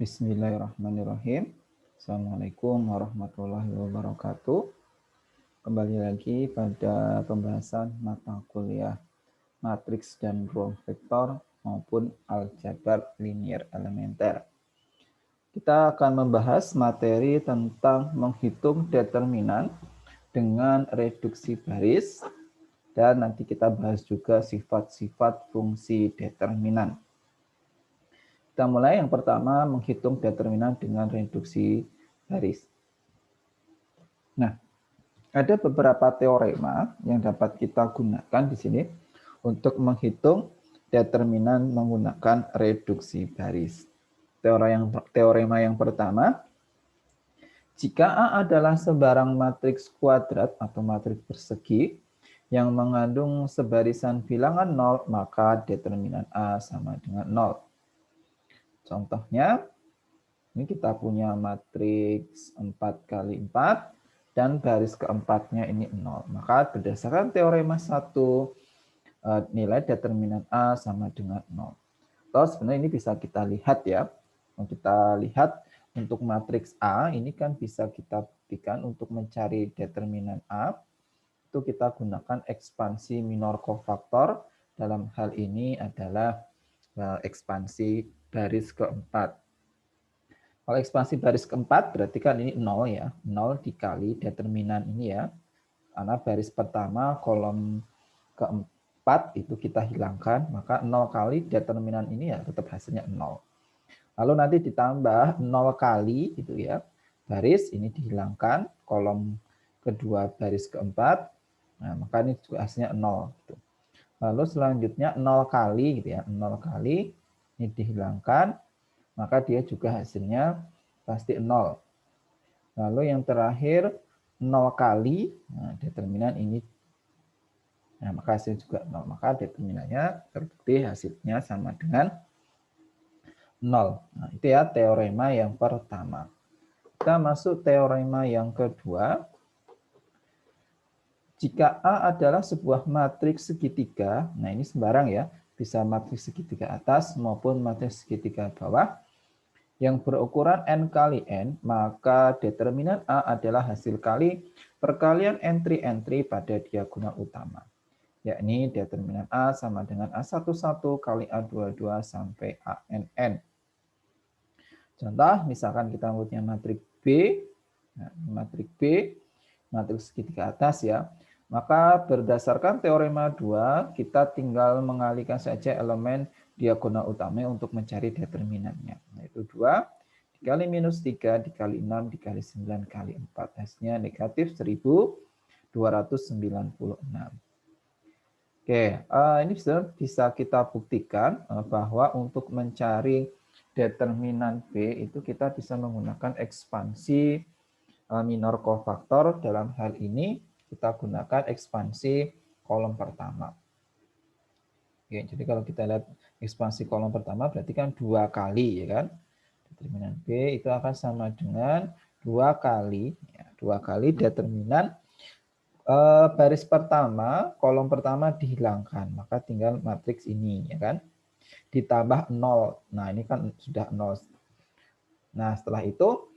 Bismillahirrahmanirrahim. Assalamualaikum warahmatullahi wabarakatuh. Kembali lagi pada pembahasan mata kuliah matriks dan ruang vektor maupun aljabar linier elementer. Kita akan membahas materi tentang menghitung determinan dengan reduksi baris dan nanti kita bahas juga sifat-sifat fungsi determinan. Kita mulai yang pertama menghitung determinan dengan reduksi baris. Nah, ada beberapa teorema yang dapat kita gunakan di sini untuk menghitung determinan menggunakan reduksi baris. Teorema yang pertama, jika A adalah sebarang matriks kuadrat atau matriks persegi yang mengandung sebarisan bilangan 0, maka determinan A sama dengan 0. Contohnya, ini kita punya matriks 4 kali 4 dan baris keempatnya ini 0. Maka berdasarkan teorema 1, nilai determinan A sama dengan 0. Atau sebenarnya ini bisa kita lihat ya. Kita lihat untuk matriks A, ini kan bisa kita buktikan untuk mencari determinan A, itu kita gunakan ekspansi minor kofaktor. Dalam hal ini adalah ekspansi baris keempat. Kalau ekspansi baris keempat berarti kan ini 0 ya. 0 dikali determinan ini ya. Karena baris pertama kolom keempat itu kita hilangkan. Maka 0 kali determinan ini ya tetap hasilnya 0. Lalu nanti ditambah 0 kali gitu ya. Baris ini dihilangkan. Kolom kedua baris keempat. Nah, maka ini juga hasilnya 0. Gitu. Lalu selanjutnya 0 kali gitu ya. 0 kali ini dihilangkan. Maka dia juga hasilnya pasti 0. Lalu yang terakhir 0 kali, nah determinan ini, nah maka hasil juga 0. Maka determinannya terbukti hasilnya sama dengan 0. Nah itu ya teorema yang pertama. Kita masuk teorema yang kedua. Jika A adalah sebuah matriks segitiga, nah ini sembarang ya, bisa matriks segitiga atas maupun matriks segitiga bawah, yang berukuran n kali n, maka determinan A adalah hasil kali perkalian entry-entry pada diagonal utama. Yakni determinan A sama dengan A11 kali A22 sampai ANN. Contoh, misalkan kita punya matriks B, nah, matriks B, matriks segitiga atas ya, maka berdasarkan teorema 2, kita tinggal mengalihkan saja elemen diagonal utama untuk mencari determinannya. Nah, itu 2 dikali minus 3 dikali 6 dikali 9 kali 4. Hasilnya negatif 1296. Oke, ini bisa kita buktikan bahwa untuk mencari determinan B itu kita bisa menggunakan ekspansi minor kofaktor. Dalam hal ini kita gunakan ekspansi kolom pertama. Oke, jadi kalau kita lihat ekspansi kolom pertama berarti kan 2 kali ya kan. Determinan B itu akan sama dengan 2 kali, ya, 2 kali determinan baris pertama, kolom pertama dihilangkan, maka tinggal matriks ini ya kan. Ditambah 0. Nah, ini kan sudah 0. Nah, setelah itu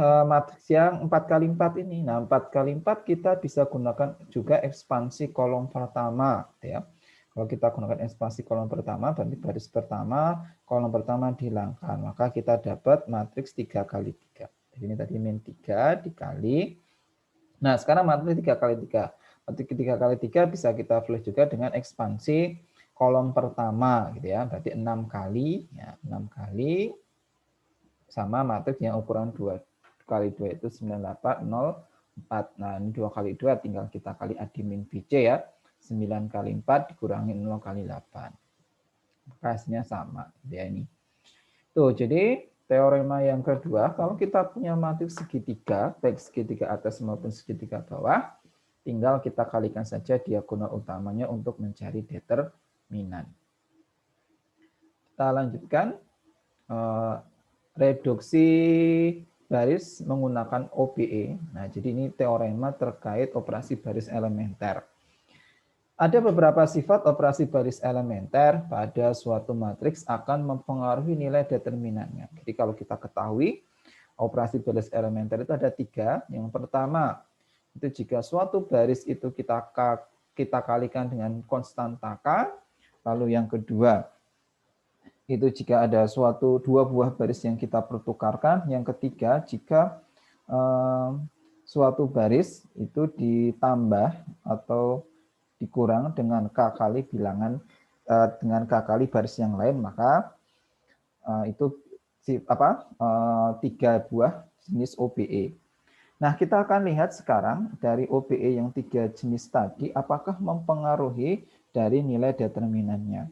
matriks yang 4 kali 4 ini. Nah, 4 kali 4 kita bisa gunakan juga ekspansi kolom pertama ya. Kalau kita gunakan ekspansi kolom pertama, berarti baris pertama, kolom pertama dihilangkan. Maka kita dapat matriks 3 kali 3. Jadi ini tadi min 3 dikali. Nah, sekarang matriks 3 kali 3. Matriks 3 kali 3 bisa kita flash juga dengan ekspansi kolom pertama gitu ya. Berarti 6 kali ya, 6 kali sama matriks yang ukuran 2 kali 2 itu 9804. Nah, ini 2 kali 2 tinggal kita kali A di min BC ya. 9 kali 4 dikurangi 0 kali 8. Maka hasilnya sama ya ini. Tuh, jadi teorema yang kedua, kalau kita punya matriks segitiga, baik segitiga atas maupun segitiga bawah, tinggal kita kalikan saja diagonal utamanya untuk mencari determinan. Kita lanjutkan reduksi baris menggunakan OBE. Nah, jadi ini teorema terkait operasi baris elementer. Ada beberapa sifat operasi baris elementer pada suatu matriks akan mempengaruhi nilai determinannya. Jadi kalau kita ketahui operasi baris elementer itu ada 3. Yang pertama, itu jika suatu baris itu kita kalikan dengan konstanta K. Lalu yang kedua, itu jika ada dua buah baris yang kita pertukarkan. Yang ketiga, jika suatu baris itu ditambah atau dikurang dengan K kali bilangan dengan K kali baris yang lain, maka itu 3 buah jenis OBE. Nah, kita akan lihat sekarang dari OBE yang 3 jenis tadi apakah mempengaruhi dari nilai determinannya.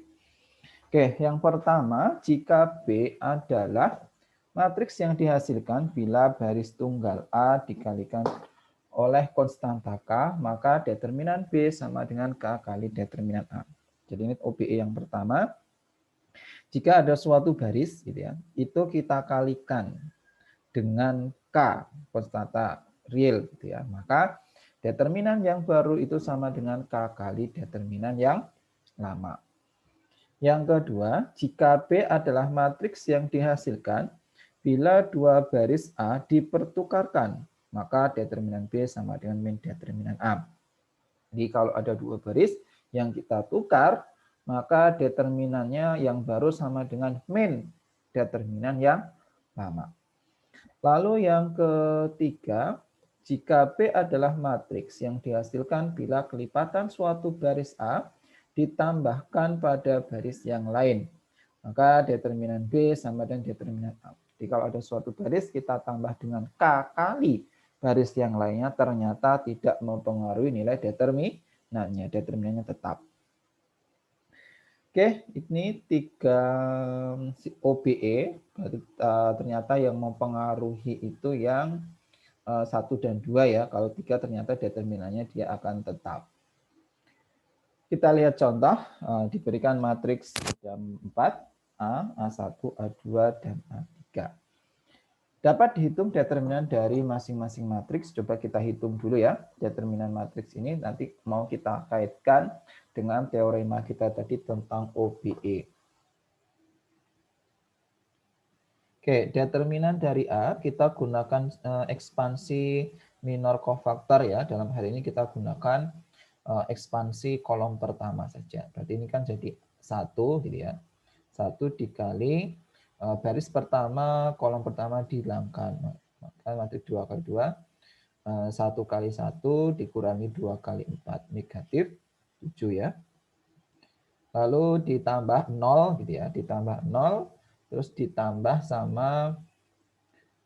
Oke, yang pertama, jika B adalah matriks yang dihasilkan bila baris tunggal A dikalikan oleh konstanta K, maka determinan B sama dengan K kali determinan A. Jadi ini OBE yang pertama. Jika ada suatu baris gitu ya, itu kita kalikan dengan K, konstanta real gitu ya, maka determinan yang baru itu sama dengan K kali determinan yang lama. Yang kedua, jika B adalah matriks yang dihasilkan bila dua baris A dipertukarkan, maka determinan B sama dengan min determinan A. Jadi kalau ada dua baris yang kita tukar, maka determinannya yang baru sama dengan min determinan yang lama. Lalu yang ketiga, jika B adalah matriks yang dihasilkan bila kelipatan suatu baris A ditambahkan pada baris yang lain, maka determinan B sama dengan determinan A. Jadi kalau ada suatu baris kita tambah dengan K kali baris yang lainnya, ternyata tidak mempengaruhi nilai determinannya. Determinannya tetap. Oke, ini 3 OBE. Ternyata yang mempengaruhi itu yang 1 dan 2 ya. Kalau 3 ternyata determinannya dia akan tetap. Kita lihat contoh, diberikan matriks ada 4, A, A1, A2, dan A3. Dapat dihitung determinan dari masing-masing matriks. Coba kita hitung dulu ya. Determinan matriks ini nanti mau kita kaitkan dengan teorema kita tadi tentang OBE. Oke, determinan dari A kita gunakan ekspansi minor kofaktor ya. Dalam hal ini kita gunakan ekspansi kolom pertama saja. Berarti ini kan jadi 1 gitu ya. 1 dikali baris pertama, kolom pertama dihilangkan. Maka matriks 2 kali 2, 1 kali 1 dikurangi 2 kali 4, negatif 7 ya. Lalu ditambah 0 gitu ya, ditambah 0, terus ditambah sama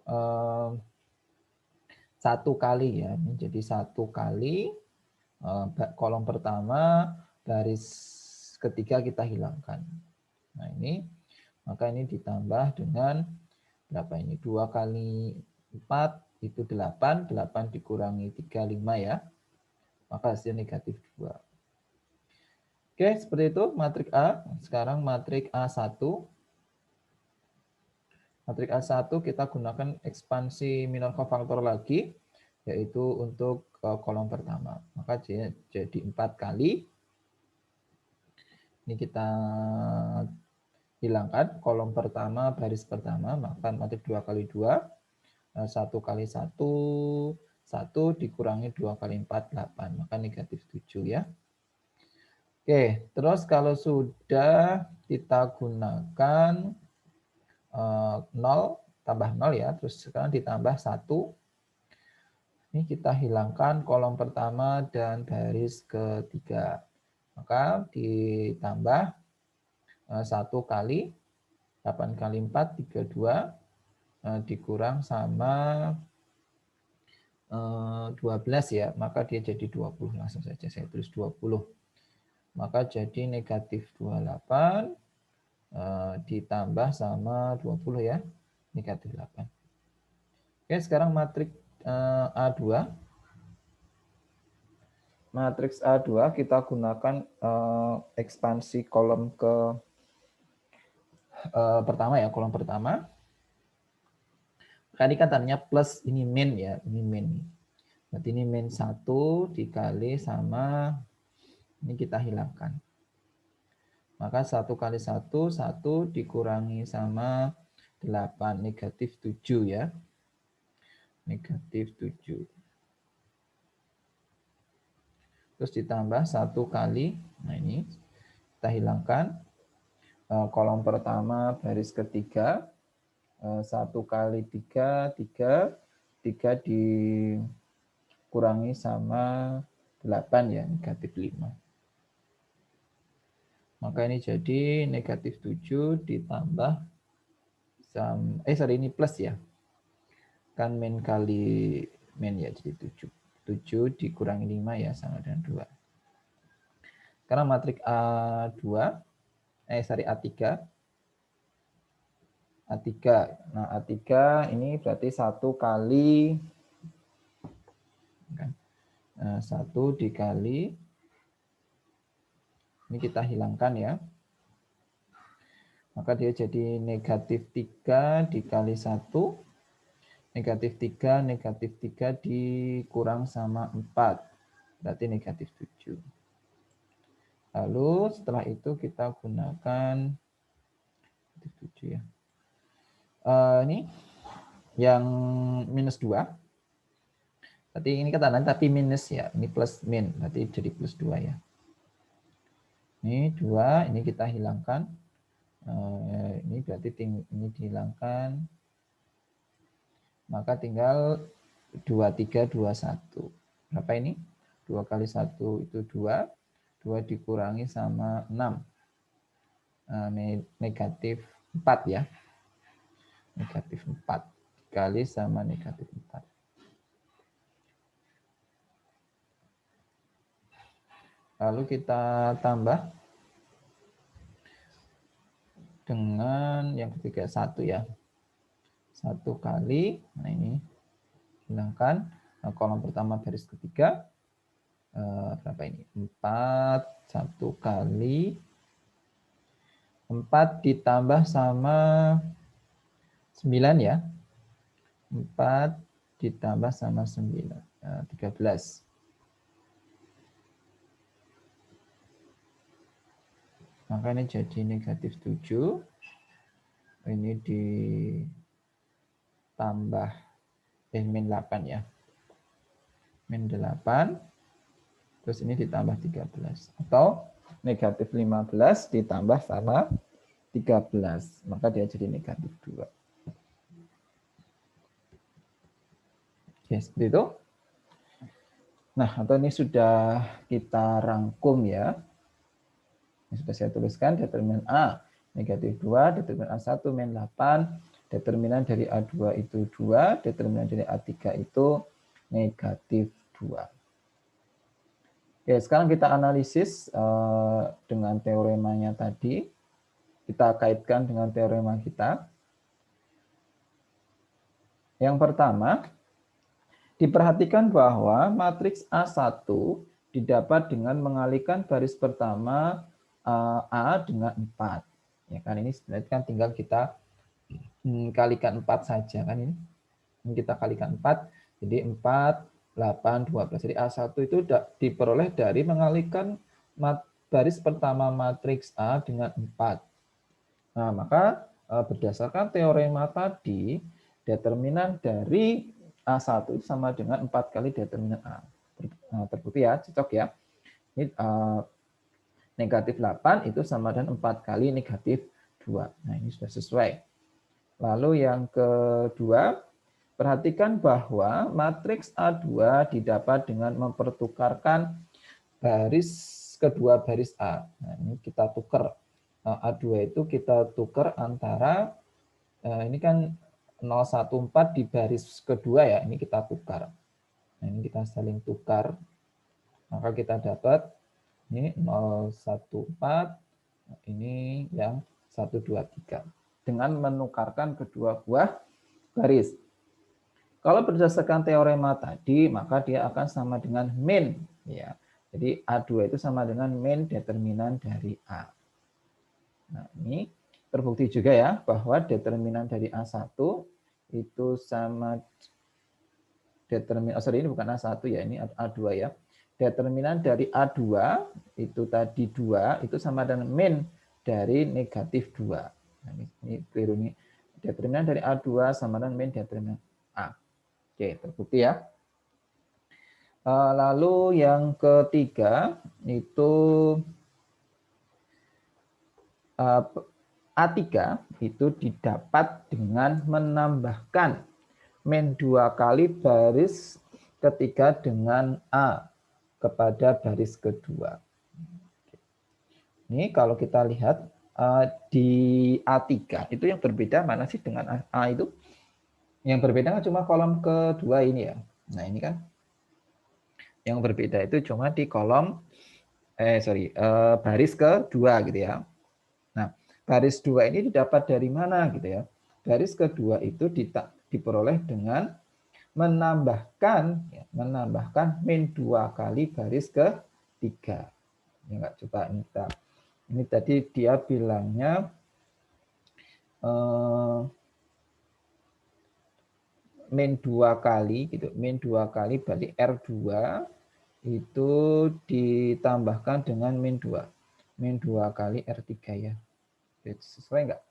1 kali ya. Ini jadi 1 kali kolom pertama, baris ketiga kita hilangkan. Nah ini, maka ini ditambah dengan berapa ini? 2 kali 4 itu 8, 8 dikurangi 3, 5 ya. Maka hasil negatif 2. Oke, seperti itu matriks A. Sekarang matriks A1. Matriks A1 kita gunakan ekspansi minor kofaktor lagi, yaitu untuk kolom pertama. Maka jadi 4 kali. Ini kita hilangkan kolom pertama, baris pertama, maka matriks 2 kali 2, 1 kali 1, 1 dikurangi 2 kali 4, 8. Maka negatif 7 ya. Oke, terus kalau sudah kita gunakan 0, tambah 0 ya, terus sekarang ditambah 1. Ini kita hilangkan kolom pertama dan baris ketiga. Maka ditambah 1 kali 8 kali 4, 32, dikurang sama 12 ya. Maka dia jadi 20. Langsung saja saya tulis 20. Maka jadi negatif 28 ditambah sama 20 ya. Negatif 8. Oke, sekarang matriks A2. Matriks A2 kita gunakan ekspansi kolom ke pertama ya, kolom pertama. Tadi kan tadinya plus, ini min ya, ini min. Berarti ini min 1 dikali sama Ini kita hilangkan. Maka 1 kali 1, 1 dikurangi sama 8, negatif 7 ya. Negatif 7. Terus ditambah 1 kali, nah ini kita hilangkan. Kolom pertama baris ketiga, 1 kali 3, 3 dikurangi sama 8 ya, negatif 5. Maka ini jadi negatif 7 ditambah, ini plus ya. Kan min kali min ya, jadi 7. 7 dikurangi 5 ya, sama dengan 2. Karena matriks A3, A3. A3. Nah, A3 ini berarti 1 kali, 1 dikali, ini kita hilangkan ya. Maka dia jadi negatif 3 dikali 1, negatif 3 dikurang sama 4, berarti negatif 7. Lalu setelah itu kita gunakan negatif 7 ya. Ini yang minus 2. Berarti ini kata tapi minus ya, ini plus min, berarti jadi plus 2 ya. Ini 2, ini kita hilangkan. Ini berarti ini dihilangkan. Maka tinggal 23, 21. Berapa ini? 2 kali 1 itu 2. 2 dikurangi sama 6. Negatif 4 ya. Negatif 4 dikali sama negatif 4. Lalu kita tambah dengan yang ketiga 1 ya. 1 kali, nah ini hilangkan. Nah, kolom pertama baris ketiga, berapa ini? 4, 1 kali 4 ditambah sama 9 ya. 4 ditambah sama 9, 13. Maka ini jadi negatif 7. Ini ditambah min 8 ya. Min 8. Terus ini ditambah 13. Atau negatif 15 ditambah sama 13. Maka dia jadi negatif 2. Oke, seperti itu. Nah, atau ini sudah kita rangkum ya. Ini sudah saya tuliskan determinan A negatif 2, determinan A1 min 8, determinan dari A2 itu 2, determinan dari A3 itu negatif 2. Oke, sekarang kita analisis dengan teoremanya tadi. Kita kaitkan dengan teorema kita. Yang pertama, diperhatikan bahwa matriks A1 didapat dengan mengalihkan baris pertama A dengan 4. Ya kan, ini sebenarnya kan tinggal kita kalikan 4 saja kan ini. Ini kita kalikan 4, jadi 4, 8, 12. Jadi A1 itu diperoleh dari mengalihkan baris pertama matriks A dengan 4. Nah, maka berdasarkan teorema tadi, determinan dari A1 itu sama dengan 4 kali determinan A. Terbukti ya, cocok ya. Ini negatif 8 itu sama dengan 4 kali negatif 2. Nah, ini sudah sesuai. Lalu yang kedua, perhatikan bahwa matriks A2 didapat dengan mempertukarkan kedua baris A. Nah, ini kita tukar. A2 itu kita tukar antara, ini kan 014 di baris kedua ya, ini kita tukar. Nah, ini kita saling tukar. Maka kita dapat ini 014, ini yang 123. Dengan menukarkan kedua buah baris. Kalau berdasarkan teorema tadi, maka dia akan sama dengan min. Ya. Jadi A2 itu sama dengan min determinan dari A. Nah, ini terbukti juga ya, bahwa determinan dari A1 itu sama determinan, ini bukan A1 ya, ini A2 ya. determinan dari A2 itu tadi 2 itu sama dengan min dari negatif 2. Nah, ini keliru nih. Determinan dari A2 sama dengan min determinan A. Oke, terbukti ya. Lalu yang ketiga itu A3 itu didapat dengan menambahkan min 2 kali baris ketiga dengan A kepada baris kedua. Ini kalau kita lihat di A3 itu yang berbeda mana sih dengan A itu? Yang berbeda kan cuma kolom kedua ini ya. Nah ini kan yang berbeda itu cuma di kolom baris kedua gitu ya. Nah baris 2 ini didapat dari mana gitu ya? Baris kedua itu diperoleh dengan menambahkan min 2 kali baris ketiga. Ya enggak, coba ini tadi dia bilangnya min 2 kali gitu. Min 2 kali berarti R2 itu ditambahkan dengan min 2. Min 2 kali R3 ya. Sesuai enggak?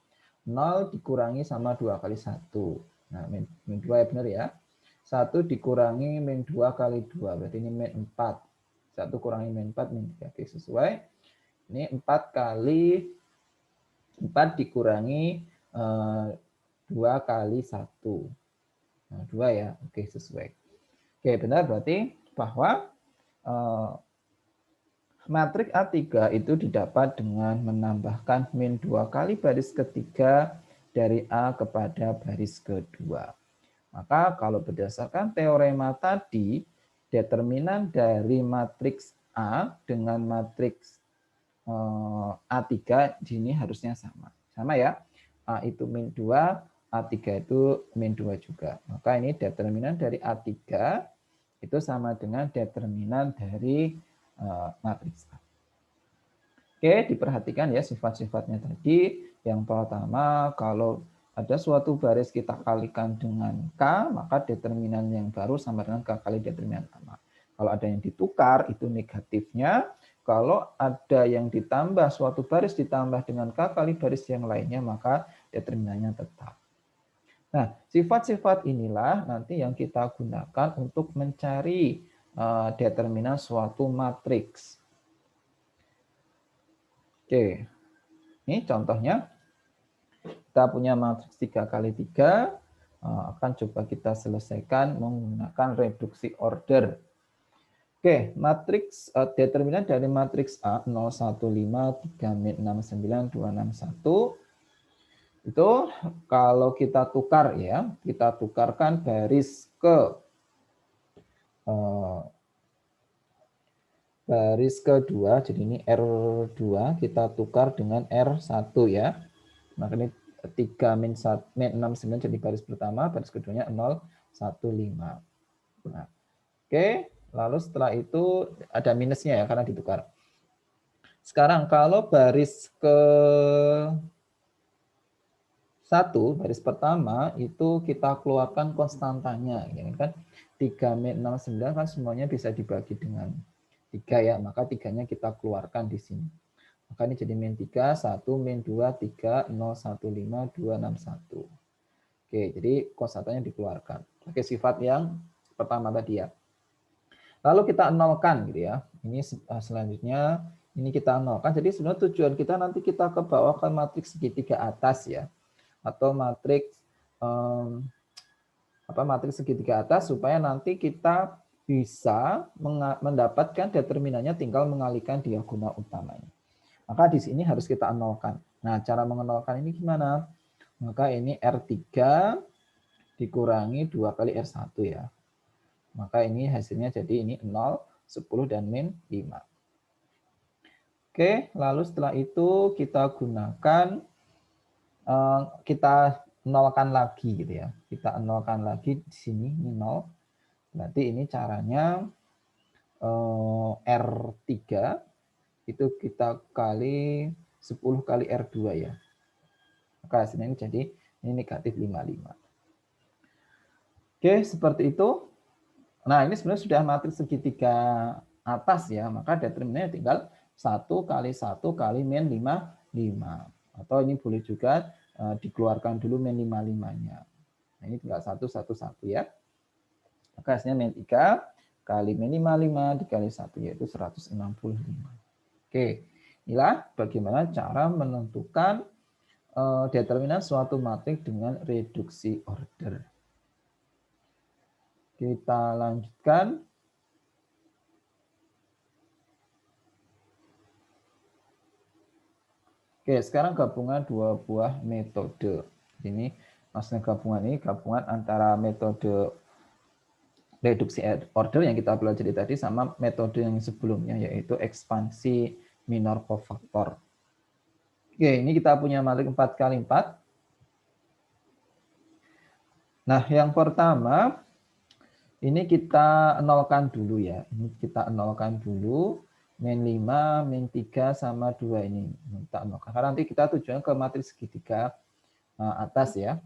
0 dikurangi sama 2 kali 1. Nah, min 2 ya benar ya. 1 dikurangi min 2 kali 2. Berarti ini min 4. 1 kurangi min 4, min 3. Oke, sesuai. Ini 4 kali 4 dikurangi 2 kali 1. Nah, 2 ya. Oke, sesuai. Oke, benar berarti bahwa matriks A3 itu didapat dengan menambahkan min 2 kali baris ketiga dari A kepada baris kedua. Maka kalau berdasarkan teorema tadi, determinan dari matriks A dengan matriks A3 di sini harusnya sama. Sama ya. A itu min 2, A3 itu min 2 juga. Maka ini determinan dari A3 itu sama dengan determinan dari matriks A. Oke, diperhatikan ya sifat-sifatnya tadi. Yang pertama, kalau ada suatu baris kita kalikan dengan K, maka determinan yang baru sama dengan K kali determinan lama. Kalau ada yang ditukar, itu negatifnya. Kalau ada yang ditambah, suatu baris ditambah dengan K kali baris yang lainnya, maka determinannya tetap. Nah, sifat-sifat inilah nanti yang kita gunakan untuk mencari determinan suatu matriks. Oke, ini contohnya. Kita punya matriks 3 kali 3, akan coba kita selesaikan menggunakan reduksi order. Oke, matriks determinan dari matriks A 0, 1, 5, 3, min 6, 9, 2, 6, 1. Itu kalau kita tukar ya, kita tukarkan baris ke baris kedua, jadi ini R2 kita tukar dengan R1 ya. Maka ini 3 min 6 9 jadi baris pertama, baris keduanya 0 1 5. Nah, oke, lalu setelah itu ada minusnya ya karena ditukar. Sekarang kalau baris ke 1, baris pertama itu kita keluarkan konstantanya, ya kan? 3 min 6 9 kan semuanya bisa dibagi dengan 3 ya, maka 3-nya kita keluarkan di sini. Maka ini jadi min 3, 1, min 2, 3, 0, 1, 5, 2, 6, 1. Oke, jadi konstantanya dikeluarkan. Oke, sifat yang pertama tadi ya. Lalu kita nolkan gitu ya. Ini selanjutnya, ini kita nolkan. Jadi sebenarnya tujuan kita nanti kita ke bawah ke matriks segitiga atas ya. Atau matriks matriks segitiga atas supaya nanti kita bisa mendapatkan determinannya tinggal mengalihkan diagonal utamanya. Maka di sini harus kita nolkan. Nah, cara mengenolkan ini gimana? Maka ini R3 dikurangi 2 kali R1 ya. Maka ini hasilnya jadi ini 0, 10, dan min 5. Oke, lalu setelah itu kita gunakan, kita nolkan lagi gitu ya. Kita nolkan lagi di sini, ini 0. Berarti ini caranya R3 itu kita kali 10 kali R2 ya. Maka hasilnya ini jadi ini negatif 55. Oke, seperti itu. Nah, ini sebenarnya sudah matriks segitiga atas ya, maka determinannya tinggal 1 kali 1 kali min 5, 5. Atau ini boleh juga dikeluarkan dulu min 5, 5-nya. Nah, ini tinggal 1, 1, 1 ya. Maka hasilnya min 3 kali min 5, 5 dikali 1 yaitu 165. Oke, inilah bagaimana cara menentukan determinan suatu matriks dengan reduksi order. Kita lanjutkan. Oke, sekarang gabungan dua buah metode. Ini maksudnya gabungan ini gabungan antara metode reduksi order yang kita pelajari tadi sama metode yang sebelumnya yaitu ekspansi minor kofaktor. Oke, ini kita punya matriks 4 kali 4. Nah, yang pertama ini kita nolkan dulu ya. Ini kita nolkan dulu. Min 5, min 3 sama 2 ini. Kita nolkan. Karena nanti kita tujuan ke matriks segitiga atas ya.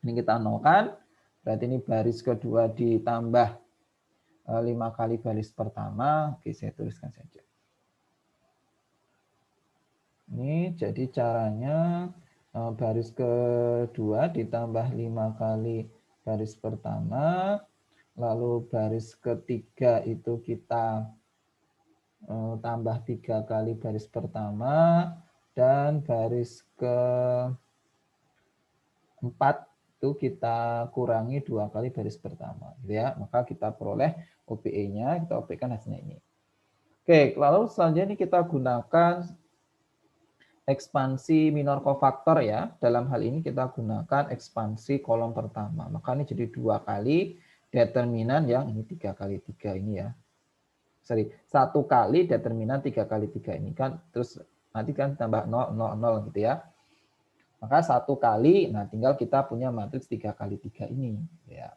Ini kita nolkan. Berarti ini baris kedua ditambah 5 kali baris pertama. Oke, saya tuliskan saja. Ini jadi caranya baris kedua ditambah 5 kali baris pertama. Lalu baris ketiga itu kita tambah 3 kali baris pertama. Dan baris keempat itu kita kurangi 2 kali baris pertama. Gitu ya. Maka kita peroleh OPE-nya, kita OP-kan hasilnya ini. Oke, lalu selanjutnya ini kita gunakan ekspansi minor kofaktor ya. Dalam hal ini kita gunakan ekspansi kolom pertama. Maka ini jadi 2 kali determinan yang ini 3 kali 3 ini ya. Sorry, 1 kali determinan 3 kali 3 ini kan. Terus nanti kan tambah 0, 0, 0 gitu ya. Maka 1 kali, nah tinggal kita punya matriks 3 kali 3 ini. Ya.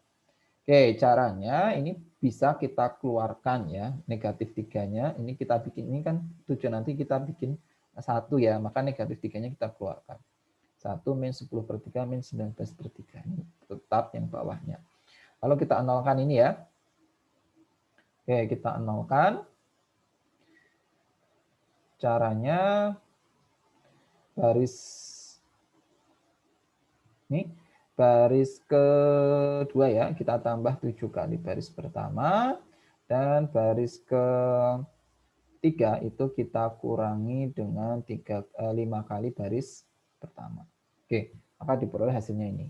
Oke, caranya ini bisa kita keluarkan ya. Negatif 3-nya, ini kita bikin, ini kan tujuan nanti kita bikin 1 ya, maka negatif 3-nya kita keluarkan. 1 min 10 per 3 min 19 per 3. Ini tetap yang bawahnya. Lalu kita nolkan ini ya. Oke, kita nolkan. Caranya baris ini baris kedua ya, kita tambah 7 kali baris pertama dan baris ketiga itu kita kurangi dengan 5 kali baris pertama. Oke, maka diperoleh hasilnya ini.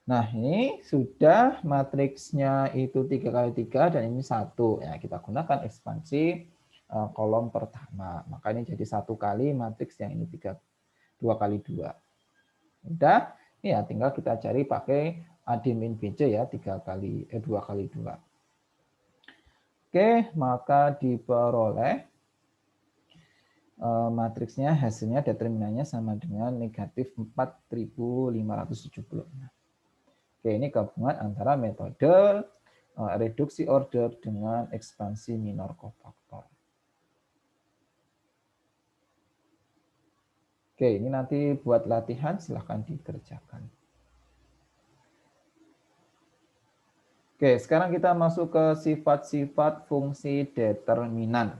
Nah, ini sudah matriksnya itu 3 kali 3 dan ini 1. Ya, kita gunakan ekspansi kolom pertama. Maka ini jadi 1 kali matriks yang ini 2 kali 2. Udah, ya tinggal kita cari pakai AD min BC ya, 2 kali 2. Oke, maka diperoleh matriksnya hasilnya determinannya sama dengan negatif 4576. Oke, ini gabungan antara metode reduksi order dengan ekspansi minor kofaktor. Oke, ini nanti buat latihan silahkan dikerjakan. Oke, sekarang kita masuk ke sifat-sifat fungsi determinan.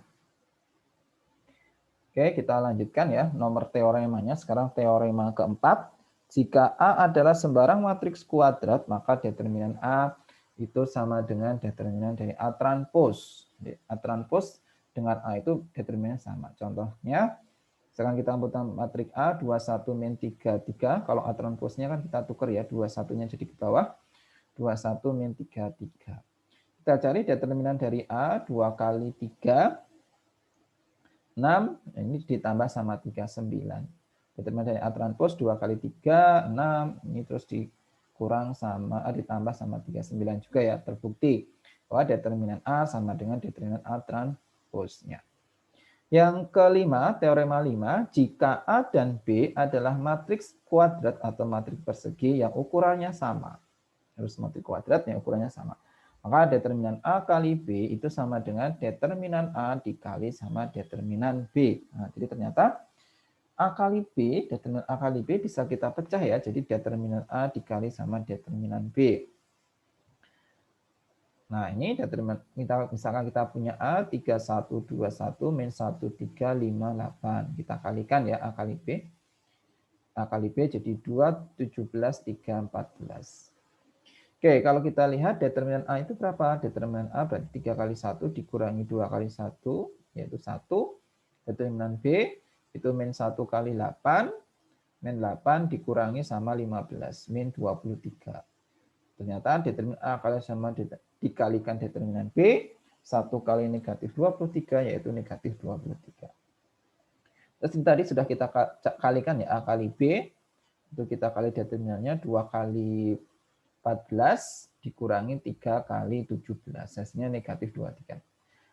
Oke, kita lanjutkan ya. Nomor teoremanya, sekarang teorema keempat. Jika A adalah sembarang matriks kuadrat, maka determinan A itu sama dengan determinan dari A transpos. A transpos dengan A itu determinan sama. Contohnya, sekarang kita ambil matriks A, 21 min 33. Kalau A transposnya kan kita tukar ya, 21-nya jadi ke bawah, 21 min 33. Kita cari determinan dari A, 2 kali 3, 6, ini ditambah sama 39. Determinan dari A transpos 2 kali 3, 6, ini terus dikurang sama, ditambah sama 39 juga ya, terbukti bahwa determinan A sama dengan determinan A transposnya. Yang kelima, teorema 5, jika A dan B adalah matriks kuadrat atau matriks persegi yang ukurannya sama. Harus matriks kuadrat yang ukurannya sama. Maka determinan A kali B itu sama dengan determinan A dikali sama determinan B. Nah, jadi ternyata A kali B, determinan A kali B bisa kita pecah ya. Jadi determinan A dikali sama determinan B. Nah, ini determinan, misalkan kita punya A 3121 min 1358. Kita kalikan ya A kali B. A kali B jadi 2, 17, 3, 14. Oke, kalau kita lihat determinan A itu berapa? Determinan A berarti 3 kali 1 dikurangi 2 kali 1, yaitu 1. Determinan B itu min 1 kali 8, min 8 dikurangi sama 15, min 23. Ternyata determinan A kalau sama dikalikan determinan B, 1 kali negatif 23 yaitu negatif 23. Terus tadi sudah kita kalikan ya A kali B, itu kita kali determinannya 2 kali 14 dikurangi 3 kali 17, hasilnya negatif 23.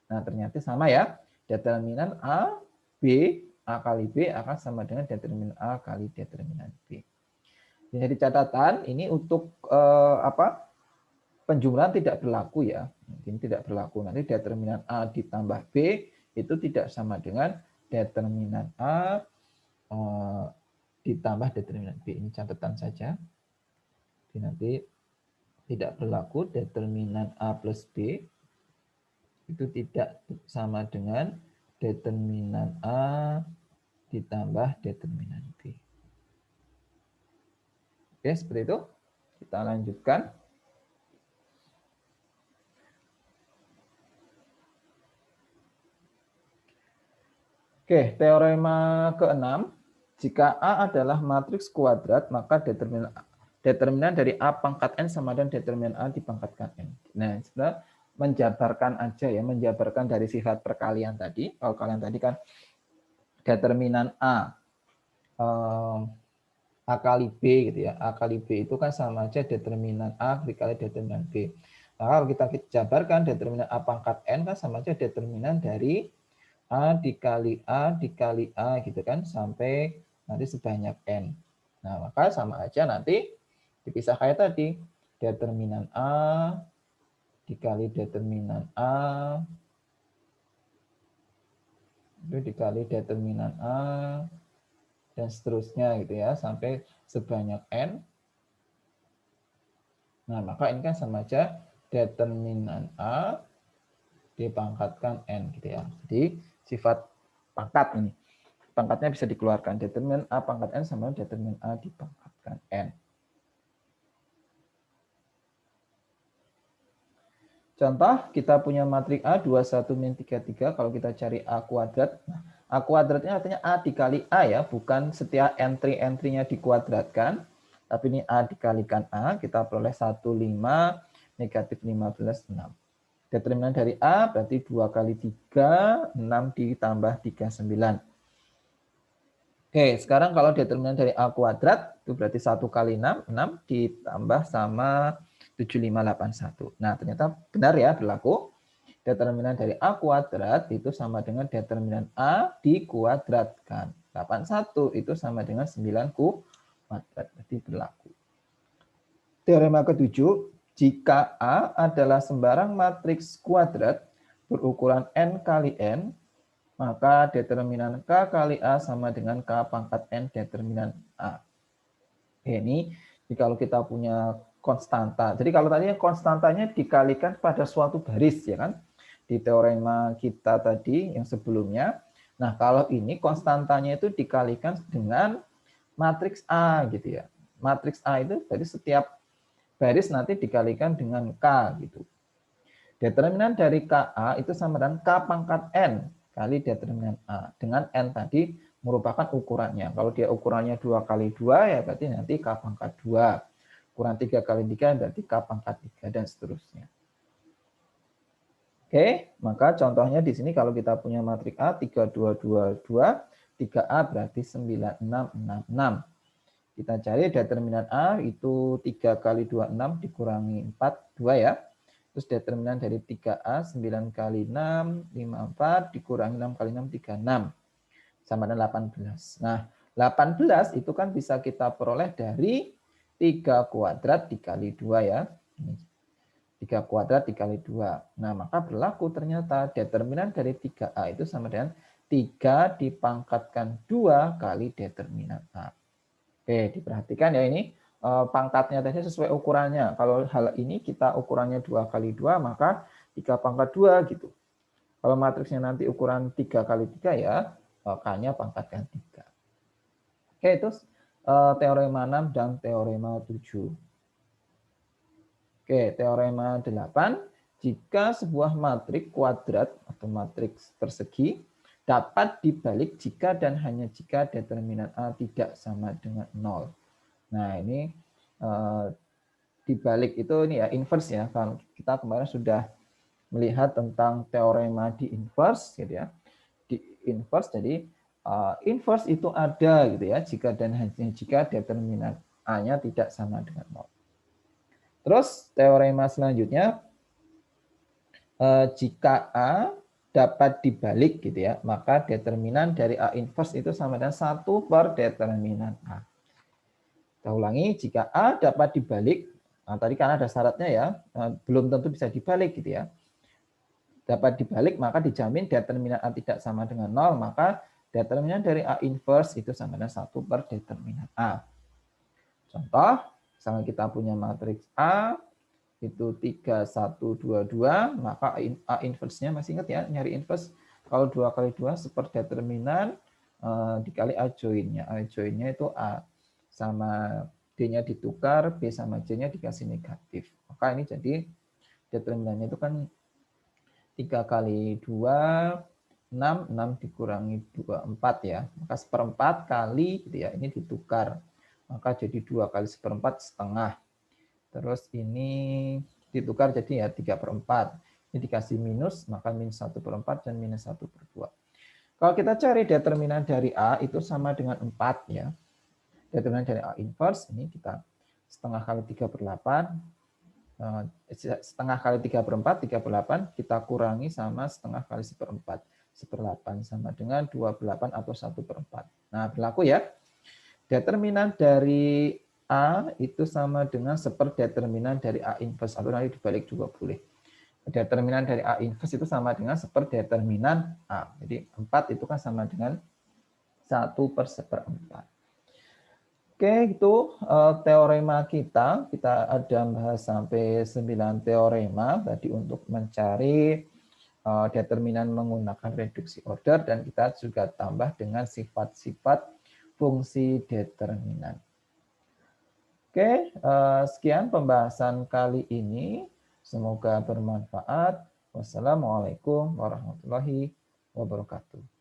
Nah ternyata sama ya, determinan A, B, A kali B akan sama dengan determinan A kali determinan B. Jadi catatan ini untuk penjumlahan tidak berlaku ya. Ini tidak berlaku. Nanti determinan A ditambah B itu tidak sama dengan determinan A ditambah determinan B. Ini catatan saja. Jadi nanti tidak berlaku determinan A plus B itu tidak sama dengan determinan A ditambah determinan B. Oke, seperti itu. Kita lanjutkan. Oke, teorema ke-6. Jika A adalah matriks kuadrat, maka determinan dari A pangkat N sama dengan determinan A dipangkatkan N. Nah, sebenarnya menjabarkan aja ya, menjabarkan dari sifat perkalian tadi. Kalau kalian tadi kan determinan A kali B gitu ya. A kali B itu kan sama aja determinan A dikali determinan B. Nah, kalau kita jabarkan determinan A pangkat N kan sama aja determinan dari A dikali A dikali A gitu kan sampai nanti sebanyak N. Nah, maka sama aja nanti dipisah kayak tadi. Determinan A dikali determinan A itu dikali determinan A dan seterusnya gitu ya sampai sebanyak N. Nah, maka ini kan sama aja determinan A dipangkatkan N gitu ya. Jadi sifat pangkat ini. Pangkatnya bisa dikeluarkan. Determinan A pangkat N sama determinan A dipangkatkan N. Contoh, kita punya matrik A 21 min 33. Kalau kita cari A kuadrat. Nah, A kuadratnya artinya A dikali A ya. Bukan setiap entry-entry-nya dikuadratkan. Tapi ini A dikalikan A. Kita peroleh 15 negatif 15, 6. Determinan dari A berarti 2 kali 3, 6 ditambah 3, 9. Oke, sekarang kalau determinan dari A kuadrat, itu berarti 1 kali 6, 6 ditambah sama 7581. Nah, ternyata benar ya, berlaku. Determinan dari A kuadrat itu sama dengan determinan A dikuadratkan. 81 itu sama dengan 9 kuadrat, berarti berlaku. Teorema ke-7, jika A adalah sembarang matriks kuadrat berukuran N kali N, maka determinan K kali A sama dengan K pangkat N determinan A. Ini kalau kita punya konstanta. Jadi kalau tadi konstantanya dikalikan pada suatu baris ya kan. Di teorema kita tadi yang sebelumnya. Nah, kalau ini konstantanya itu dikalikan dengan matriks A gitu ya. Matriks A itu dari setiap baris nanti dikalikan dengan K gitu. Determinan dari KA itu sama dengan K pangkat N kali determinan A. Dengan N tadi merupakan ukurannya. Kalau dia ukurannya 2 kali 2, ya berarti nanti K pangkat 2. Ukuran 3 kali 3 berarti K pangkat 3, dan seterusnya. Oke, maka contohnya di sini kalau kita punya matrik A 3222, 3A berarti 9666. Kita cari determinan A itu 3 kali 26 dikurangi 4, 2 ya. Terus determinan dari 3A 9 kali 6, 54 dikurangi 6 kali 6, 36. Sama dengan 18. Nah, 18 itu kan bisa kita peroleh dari 3 kuadrat dikali 2 ya. 3 kuadrat dikali 2. Nah, maka berlaku ternyata determinan dari 3A itu sama dengan 3 dipangkatkan 2 kali determinan A. Oke, diperhatikan ya ini. pangkatnya tadi sesuai ukurannya. Kalau hal ini kita ukurannya 2 kali 2, maka 3 pangkat 2 gitu. Kalau matriksnya nanti ukuran 3 kali 3 ya, K-nya pangkatkan 3. Oke, itu teorema 6 dan teorema 7. Oke, teorema 8. Jika sebuah matriks kuadrat atau matriks persegi dapat dibalik jika dan hanya jika determinan A tidak sama dengan 0. Nah, ini dibalik itu ini ya inverse ya. Kan kita kemarin sudah melihat tentang teorema di inverse gitu ya. Di inverse jadi inverse itu ada gitu ya jika dan hanya jika determinan A-nya tidak sama dengan 0. Terus teorema selanjutnya jika A dapat dibalik gitu ya, maka determinan dari A inverse itu sama dengan 1 per determinan A. Kita ulangi, jika A dapat dibalik, nah tadi karena ada syaratnya ya, belum tentu bisa dibalik gitu ya. Dapat dibalik, maka dijamin determinan A tidak sama dengan 0, maka determinan dari A inverse itu sama dengan 1 per determinan A. Contoh, misalnya kita punya matriks A, itu 3, 1, 2, 2, maka A inverse-nya masih ingat ya, nyari inverse, kalau 2 kali 2 seperdeterminan dikali A join-nya. A join-nya itu A sama D-nya ditukar, B sama C-nya dikasih negatif. Maka ini jadi determinannya itu kan 3 kali 2, 6, 6 dikurangi 2, 4 ya. Maka seperempat kali gitu ya, ini ditukar. Maka jadi 2 kali seperempat setengah. Terus ini ditukar jadi ya 3/4. Ini dikasih minus, maka minus 1/4 dan minus 1/2. Kalau kita cari determinan dari A itu sama dengan 4 ya. Determinan dari A inverse, ini kita setengah kali 3/8. Setengah kali 3/4, 3/8, kita kurangi sama setengah kali 1/4. 1/8 sama dengan 2/8 atau 1/4. Nah, berlaku ya. Determinan dari A itu sama dengan seperdeterminan dari A inverse, atau nanti dibalik juga boleh. Determinan dari A inverse itu sama dengan seperdeterminan A. Jadi 4 itu kan sama dengan 1 per 1/4. Oke, itu teorema kita. Kita ada bahas sampai 9 teorema tadi untuk mencari determinan menggunakan reduksi order, dan kita juga tambah dengan sifat-sifat fungsi determinan. Oke, sekian pembahasan kali ini. Semoga bermanfaat. Wassalamualaikum warahmatullahi wabarakatuh.